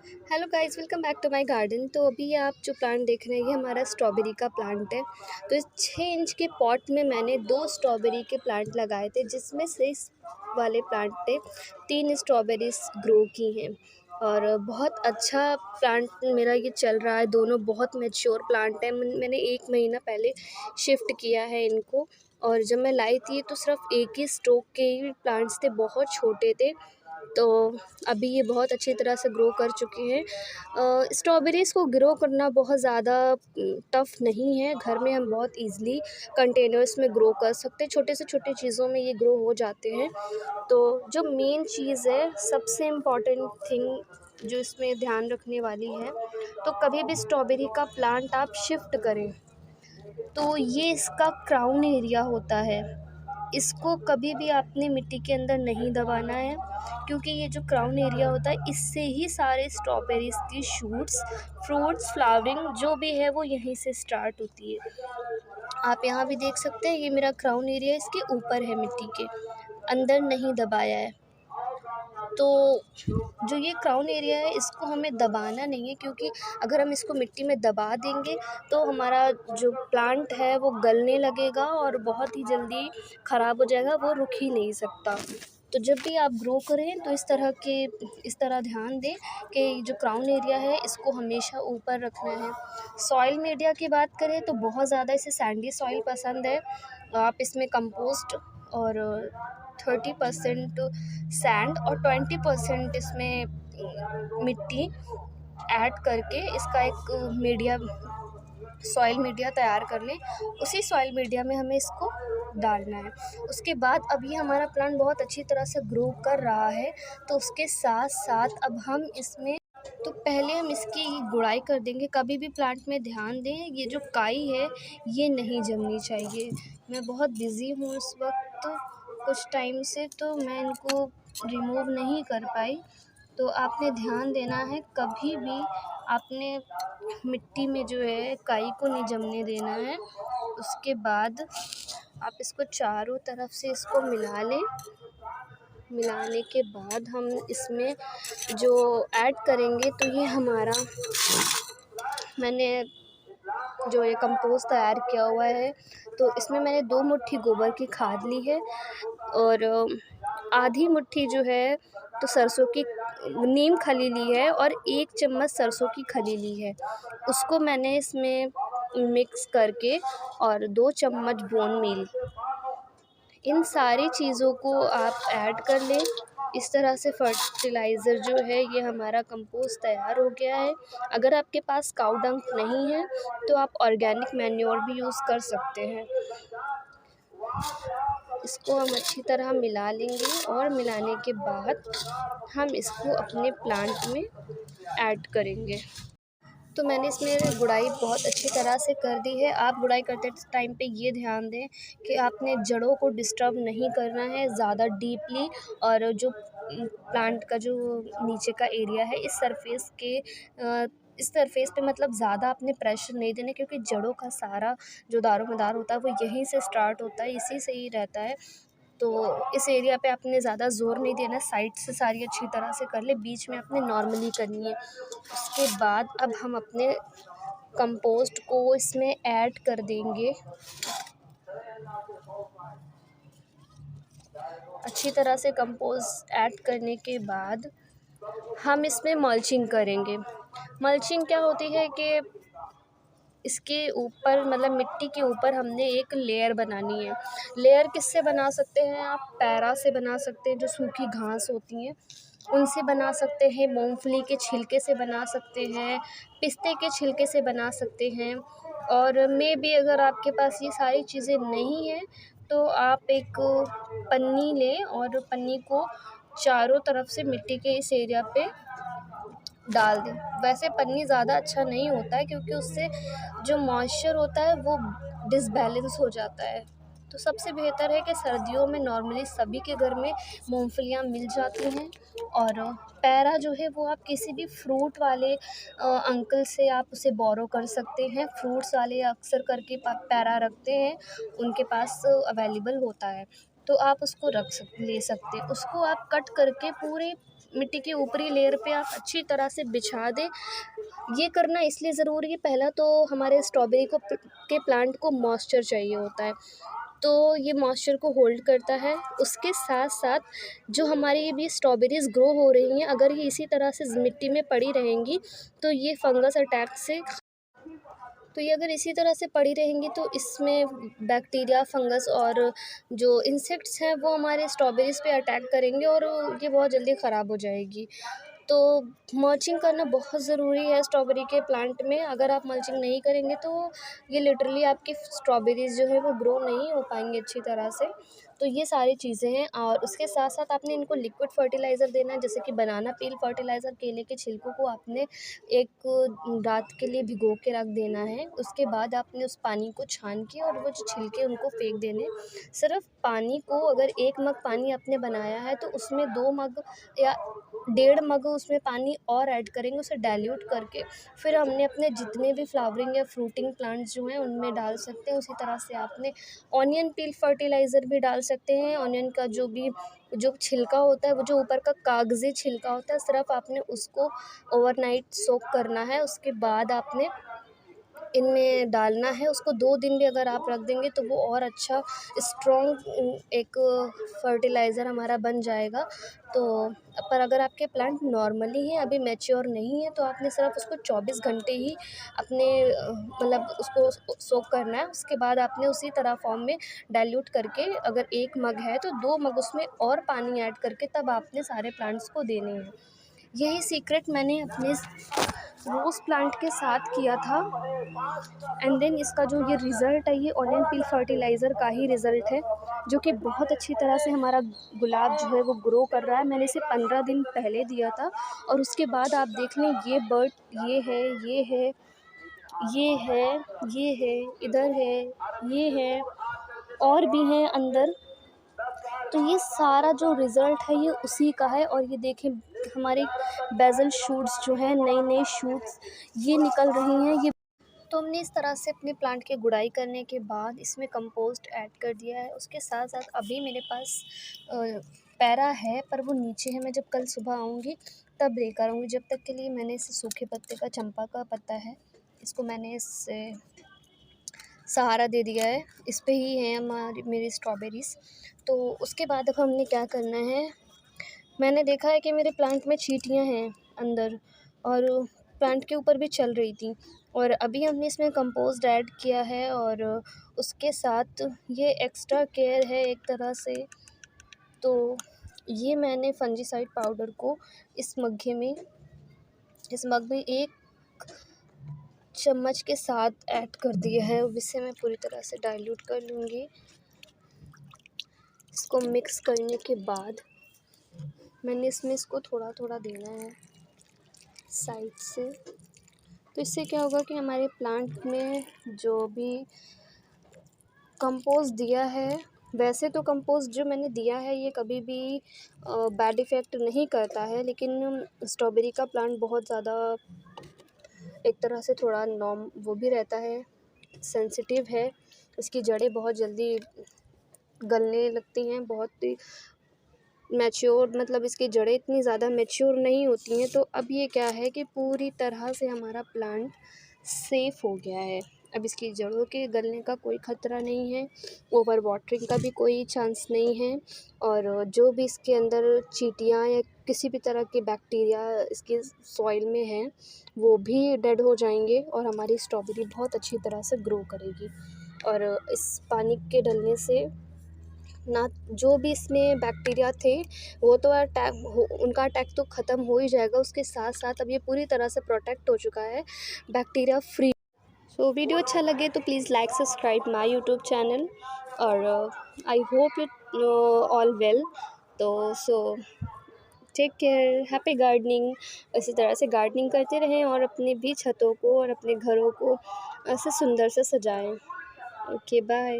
Hello guys, welcome back to my garden. तो अभी आप जो प्लांट देख रहे हैं ये हमारा स्ट्रॉबेरी का प्लांट है। तो इस 6 इंच के पॉट में मैंने 2 स्ट्रॉबेरी के प्लांट लगाए थे, जिसमें से इस वाले प्लांट पे 3 स्ट्रॉबेरीज ग्रो की हैं। और बहुत अच्छा प्लांट मेरा ये चल रहा है। दोनों बहुत मैच्योर प्लांट हैं। मैंने 1 महीना पहले शिफ्ट किया है इनको। और जब मैं लाई थी तो सिर्फ एक ही स्टोक के ही प्लांट्स थे, बहुत छोटे थे। तो अभी ये बहुत अच्छी तरह से ग्रो कर चुके हैं। स्ट्रॉबेरीज़ को ग्रो करना बहुत ज़्यादा टफ़ नहीं है। घर में हम बहुत ईज़िली कंटेनर्स में ग्रो कर सकते हैं। छोटे से छोटे चीज़ों में ये ग्रो हो जाते हैं। तो जो मेन चीज़ है, सबसे इम्पॉर्टेंट थिंग जो इसमें ध्यान रखने वाली है, तो कभी भी स्ट्रॉबेरी का प्लांट आप शिफ्ट करें तो ये इसका क्राउन एरिया होता है। इसको कभी भी आपने मिट्टी के अंदर नहीं दबाना है, क्योंकि ये जो क्राउन एरिया होता है इससे ही सारे स्ट्रॉबेरीज़ की शूट्स, फ्रूट्स, फ्लावरिंग जो भी है वो यहीं से स्टार्ट होती है। आप यहाँ भी देख सकते हैं, ये मेरा क्राउन एरिया इसके ऊपर है, मिट्टी के अंदर नहीं दबाया है। तो जो ये क्राउन एरिया है इसको हमें दबाना नहीं है, क्योंकि अगर हम इसको मिट्टी में दबा देंगे तो हमारा जो प्लांट है वो गलने लगेगा और बहुत ही जल्दी ख़राब हो जाएगा, वो रुक ही नहीं सकता। तो जब भी आप ग्रो करें तो इस तरह ध्यान दें कि जो क्राउन एरिया है इसको हमेशा ऊपर रखना है। सॉइल मीडिया की बात करें तो बहुत ज़्यादा इसे सैंडी सॉइल पसंद है। आप इसमें कंपोस्ट और 30% सैंड और 20% इसमें मिट्टी ऐड करके इसका एक मीडिया, सॉइल मीडिया तैयार कर लें। उसी सॉइल मीडिया में हमें इसको डालना है। उसके बाद अभी हमारा प्लांट बहुत अच्छी तरह से ग्रो कर रहा है, तो उसके साथ साथ अब हम इसमें तो पहले हम इसकी गुड़ाई कर देंगे। कभी भी प्लांट में ध्यान दें, ये जो काई है ये नहीं जमनी चाहिए। मैं बहुत बिज़ी हूँ इस वक्त कुछ टाइम से, तो मैं इनको रिमूव नहीं कर पाई। तो आपने ध्यान देना है, कभी भी आपने मिट्टी में जो है काई को नहीं जमने देना है। उसके बाद आप इसको चारों तरफ से इसको मिला लें। मिलाने के बाद हम इसमें जो ऐड करेंगे तो ये हमारा, मैंने जो ये कंपोस्ट तैयार किया हुआ है, तो इसमें मैंने 2 मुट्ठी गोबर की खाद ली है और आधी मुट्ठी जो है तो सरसों की नीम खली ली है और 1 चम्मच सरसों की खली ली है। उसको मैंने इसमें मिक्स करके और 2 चम्मच बोन मील, इन सारी चीज़ों को आप ऐड कर लें। इस तरह से फर्टिलाइज़र जो है ये हमारा कंपोस्ट तैयार हो गया है। अगर आपके पास काऊ डंक नहीं है तो आप ऑर्गेनिक मैन्योर भी यूज़ कर सकते हैं। इसको हम अच्छी तरह मिला लेंगे और मिलाने के बाद हम इसको अपने प्लांट में ऐड करेंगे। तो मैंने इसमें गुड़ाई बहुत अच्छी तरह से कर दी है। आप गुड़ाई करते टाइम पे ये ध्यान दें कि आपने जड़ों को डिस्टर्ब नहीं करना है ज़्यादा डीपली, और जो प्लांट का जो नीचे का एरिया है इस सरफेस पे मतलब ज़्यादा आपने प्रेशर नहीं देना, क्योंकि जड़ों का सारा जो दारोमदार होता है वो यहीं से स्टार्ट होता है, इसी से ही रहता है। तो इस एरिया पे आपने ज़्यादा ज़ोर नहीं देना, साइड से सारी अच्छी तरह से कर ले, बीच में आपने नॉर्मली करनी है। उसके बाद अब हम अपने कंपोस्ट को इसमें ऐड कर देंगे। अच्छी तरह से कंपोस्ट ऐड करने के बाद हम इसमें मल्चिंग करेंगे। मल्चिंग क्या होती है कि इसके ऊपर मतलब मिट्टी के ऊपर हमने एक लेयर बनानी है। लेयर किससे बना सकते हैं आप? पैरा से बना सकते हैं, जो सूखी घास होती हैं उनसे बना सकते हैं, मूंगफली के छिलके से बना सकते हैं, पिस्ते के छिलके से बना सकते हैं। और मे बी अगर आपके पास ये सारी चीज़ें नहीं हैं तो आप एक पन्नी लें और पन्नी को चारों तरफ से मिट्टी के इस एरिया पे डाल दें। वैसे पन्नी ज़्यादा अच्छा नहीं होता है, क्योंकि उससे जो मॉइस्चर होता है वो डिसबैलेंस हो जाता है। तो सबसे बेहतर है कि सर्दियों में नॉर्मली सभी के घर में मूंगफलियां मिल जाती हैं। और पैरा जो है वो आप किसी भी फ्रूट वाले अंकल से आप उसे बोरो कर सकते हैं। फ्रूट्स वाले अक्सर करके पैरा रखते हैं, उनके पास अवेलेबल होता है, तो आप उसको ले सकते हैं। उसको आप कट करके पूरे मिट्टी की ऊपरी लेयर पे आप अच्छी तरह से बिछा दें। ये करना इसलिए ज़रूरी है, पहला तो हमारे स्ट्रॉबेरी के प्लांट को मॉइस्चर चाहिए होता है, तो ये मॉइस्चर को होल्ड करता है। उसके साथ-साथ जो हमारी ये भी स्ट्रॉबेरीज़ ग्रो हो रही हैं, अगर ये इसी तरह से मिट्टी में पड़ी रहेंगी, तो ये फंगस अटैक से तो ये अगर इसी तरह से पड़ी रहेंगी तो इसमें बैक्टीरिया, फंगस और जो इंसेक्ट्स हैं वो हमारे स्ट्रॉबेरीज़ पे अटैक करेंगे और ये बहुत जल्दी ख़राब हो जाएगी। तो मल्चिंग करना बहुत ज़रूरी है स्ट्रॉबेरी के प्लांट में। अगर आप मल्चिंग नहीं करेंगे तो ये लिटरली आपकी स्ट्रॉबेरीज़ जो है वो ग्रो नहीं हो पाएँगी अच्छी तरह से। तो ये सारी चीज़ें हैं और उसके साथ-साथ आपने इनको लिक्विड फर्टिलाइज़र देना है, जैसे कि बनाना पील फर्टिलाइज़र, केले के छिलकों को आपने एक रात के लिए भिगो के रख देना है। उसके बाद आपने उस पानी को छान के और वो जो छिलके उनको फेंक देने। सिर्फ़ पानी को अगर 1 मग पानी आपने बनाया है तो उसमें 2 मग या 1.5 मग उसमें पानी और ऐड करेंगे, उसे डाइल्यूट करके फिर हमने अपने जितने भी फ्लावरिंग या फ्रूटिंग प्लांट्स जो हैं उनमें डाल सकते हैं। उसी तरह से आपने ऑनियन पील फर्टिलाइज़र भी डाल सकते हैं। ऑनियन का जो छिलका होता है, वो जो ऊपर का कागज़ी छिलका होता है, सिर्फ़ आपने उसको ओवरनाइट सोक करना है। उसके बाद आपने इनमें डालना है। उसको 2 दिन भी अगर आप रख देंगे तो वो और अच्छा स्ट्रॉन्ग एक फर्टिलाइज़र हमारा बन जाएगा। तो पर अगर आपके प्लांट नॉर्मली हैं, अभी मैच्योर नहीं है, तो आपने सिर्फ़ उसको 24 घंटे ही अपने मतलब उसको सोक करना है। उसके बाद आपने उसी तरह फॉर्म में डाइल्यूट करके, अगर 1 मग है तो 2 मग उसमें और पानी ऐड करके तब आपने सारे प्लांट्स को देने हैं। यही सीक्रेट मैंने अपने रोज़ प्लांट के साथ किया था। एंड देन इसका जो ये रिज़ल्ट है, ये ऑनियन पील फर्टिलाइज़र का ही रिज़ल्ट है, जो कि बहुत अच्छी तरह से हमारा गुलाब जो है वो ग्रो कर रहा है। मैंने इसे 15 दिन पहले दिया था और उसके बाद आप देख लें, ये बर्ड ये है, ये है, ये है, ये है, इधर है, ये है और भी हैं अंदर। तो ये सारा जो रिज़ल्ट है ये उसी का है। और ये देखें, हमारे बेसल शूट्स जो हैं, नई-नई शूट्स ये निकल रही हैं। ये तो हमने इस तरह से अपने प्लांट की गुड़ाई करने के बाद इसमें कंपोस्ट ऐड कर दिया है। उसके साथ-साथ अभी मेरे पास पैरा है, पर वो नीचे है। मैं जब कल सुबह आऊँगी तब लेकर आऊँगी। जब तक के लिए मैंने इसे सूखे पत्ते का, चंपा का पत्ता है, इसको मैंने इससे सहारा दे दिया है। इस पे ही हैं मेरी स्ट्रॉबेरीज़। तो उसके बाद अब हमने क्या करना है, मैंने देखा है कि मेरे प्लांट में चींटियाँ हैं अंदर और प्लांट के ऊपर भी चल रही थी। और अभी हमने इसमें कंपोस्ट ऐड किया है और उसके साथ ये एक्स्ट्रा केयर है एक तरह से। तो ये मैंने फंजीसाइड पाउडर को इस मग में 1 चम्मच के साथ ऐड कर दिया है। अब इसे मैं पूरी तरह से डाइल्यूट कर लूँगी। इसको मिक्स करने के बाद मैंने इसको थोड़ा-थोड़ा देना है साइड से। तो इससे क्या होगा कि हमारे प्लांट में जो भी कंपोस्ट दिया है, वैसे तो कंपोस्ट जो मैंने दिया है ये कभी भी बैड इफ़ेक्ट नहीं करता है, लेकिन स्ट्रॉबेरी का प्लांट बहुत ज़्यादा एक तरह से थोड़ा वो भी रहता है, सेंसिटिव है। इसकी जड़ें बहुत जल्दी गलने लगती हैं, बहुत ही मैच्योर, मतलब इसकी जड़ें इतनी ज़्यादा मैच्योर नहीं होती हैं। तो अब ये क्या है कि पूरी तरह से हमारा प्लांट सेफ़ हो गया है। अब इसकी जड़ों के गलने का कोई ख़तरा नहीं है, ओवर वाटरिंग का भी कोई चांस नहीं है और जो भी इसके अंदर चींटियाँ या किसी भी तरह के बैक्टीरिया इसके सॉइल में हैं, वो भी डेड हो जाएंगे और हमारी स्ट्रॉबेरी बहुत अच्छी तरह से ग्रो करेगी। और इस पानी के डलने से ना, जो भी इसमें बैक्टीरिया थे वो तो उनका अटैक तो ख़त्म हो ही जाएगा, उसके साथ साथ अब ये पूरी तरह से प्रोटेक्ट हो चुका है बैक्टीरिया फ्री। सो वीडियो अच्छा लगे तो please like subscribe my YouTube channel और I hope you all well. So take care, happy gardening. इसी तरह से गार्डनिंग करते रहें और अपने भी छतों को और अपने घरों को ऐसे सुंदर से सजाएं। Okay, bye.